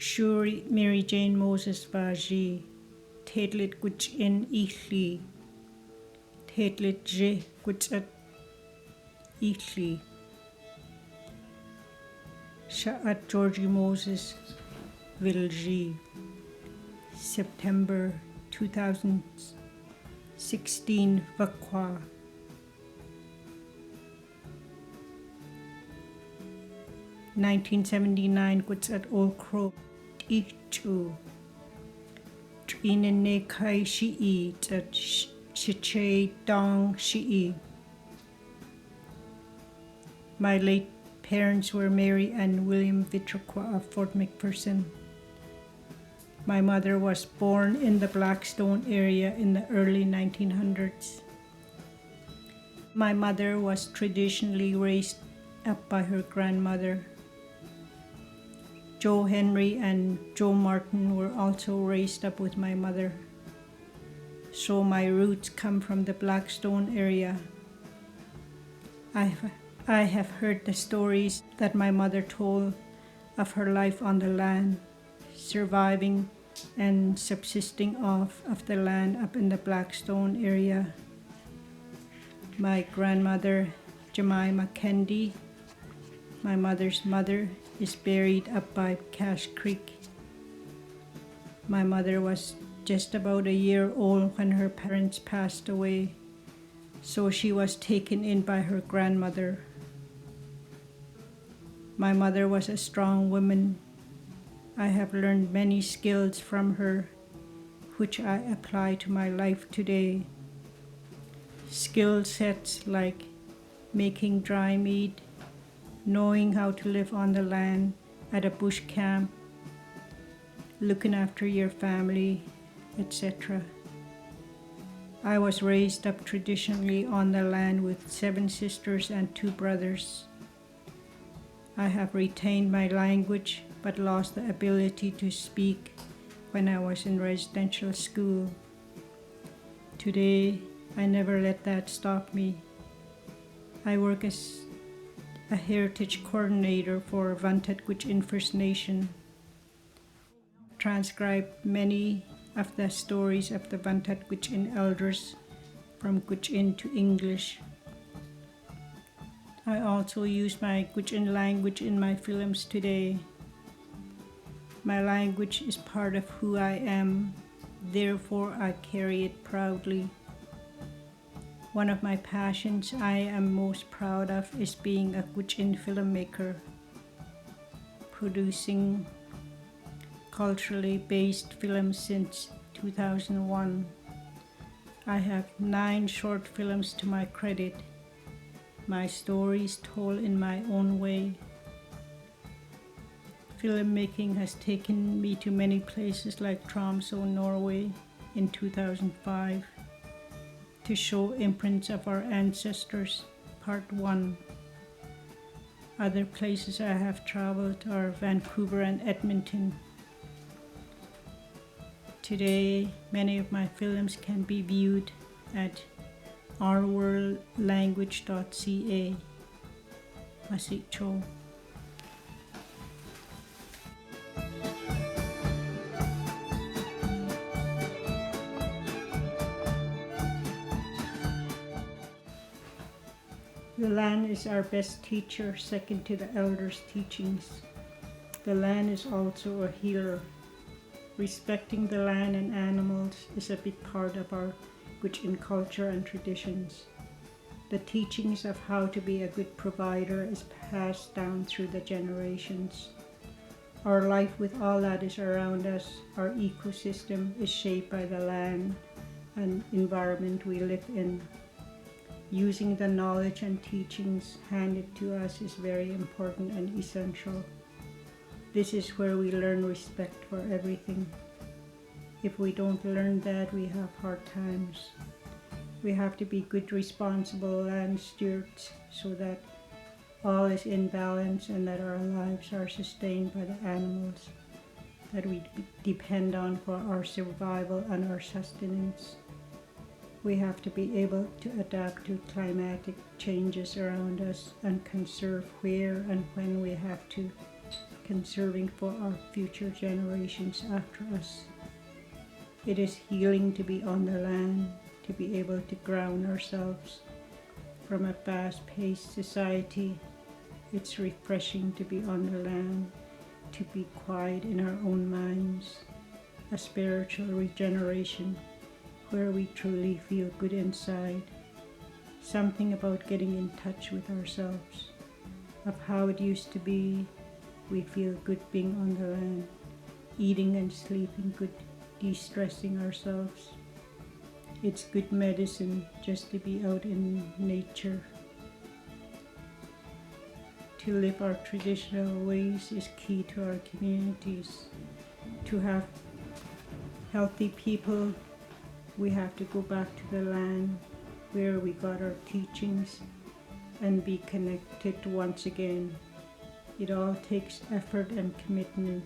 Shuri Mary Jane Moses Vaji, Tetl'it Gwich'in Digital, Tetl'it Gwich'in Digital, Sha'at Georgie Moses Vilji, September 2016 Vakwa. 1979 Gwich'in Old Crow Ichu Tr'ondëk Hwëch'in Digital Storytelling. My late parents were Mary and William Vitraqua of Fort McPherson. My mother was born in the Blackstone area in the early 1900s. My mother was traditionally raised up by her grandmother. Joe Henry and Joe Martin were also raised up with my mother. So my roots come from the Blackstone area. I have heard the stories that my mother told of her life on the land, surviving and subsisting off of the land up in the Blackstone area. My grandmother, Jemima Kendi, my mother's mother, is buried up by Cache Creek. My mother was just about a year old when her parents passed away, so she was taken in by her grandmother. My mother was a strong woman. I have learned many skills from her, which I apply to my life today. Skill sets like making dry meat, knowing how to live on the land at a bush camp, looking after your family, etc. I was raised up traditionally on the land with 7 sisters and 2 brothers. I have retained my language but lost the ability to speak when I was in residential school. Today, I never let that stop me. I work as a heritage coordinator for Tetl'it Gwich'in First Nation. Transcribed many of the stories of the Tetl'it Gwich'in elders from Gwich'in to English. I also use my Gwich'in language in my films today. My language is part of who I am, therefore I carry it proudly. One of my passions I am most proud of is being a Gwich'in filmmaker, producing culturally based films since 2001. I have 9 short films to my credit, my stories told in my own way. Filmmaking has taken me to many places like Tromsø, Norway in 2005 to show imprints of our ancestors, part 1. Other places I have traveled are Vancouver and Edmonton. Today, many of my films can be viewed at ourworldlanguage.ca. Masicho. The land is our best teacher, second to the elders' teachings. The land is also a healer. Respecting the land and animals is a big part of our Gwich'in culture and traditions. The teachings of how to be a good provider is passed down through the generations. Our life with all that is around us, our ecosystem, is shaped by the land and environment we live in. Using the knowledge and teachings handed to us is very important and essential. This is where we learn respect for everything. If we don't learn that, we have hard times. We have to be good, responsible land stewards so that all is in balance and that our lives are sustained by the animals that we depend on for our survival and our sustenance. We have to be able to adapt to climatic changes around us and conserve where and when we have to conserving for our future generations after us. It is healing to be on the land, to be able to ground ourselves from a fast-paced society. It's refreshing to be on the land, to be quiet in our own minds, a spiritual regeneration where we truly feel good inside. Something about getting in touch with ourselves, of how it used to be. We feel good being on the land, eating and sleeping good, de-stressing ourselves. It's good medicine just to be out in nature. To live our traditional ways is key to our communities. To have healthy people, we have to go back to the land where we got our teachings and be connected once again. It all takes effort and commitment.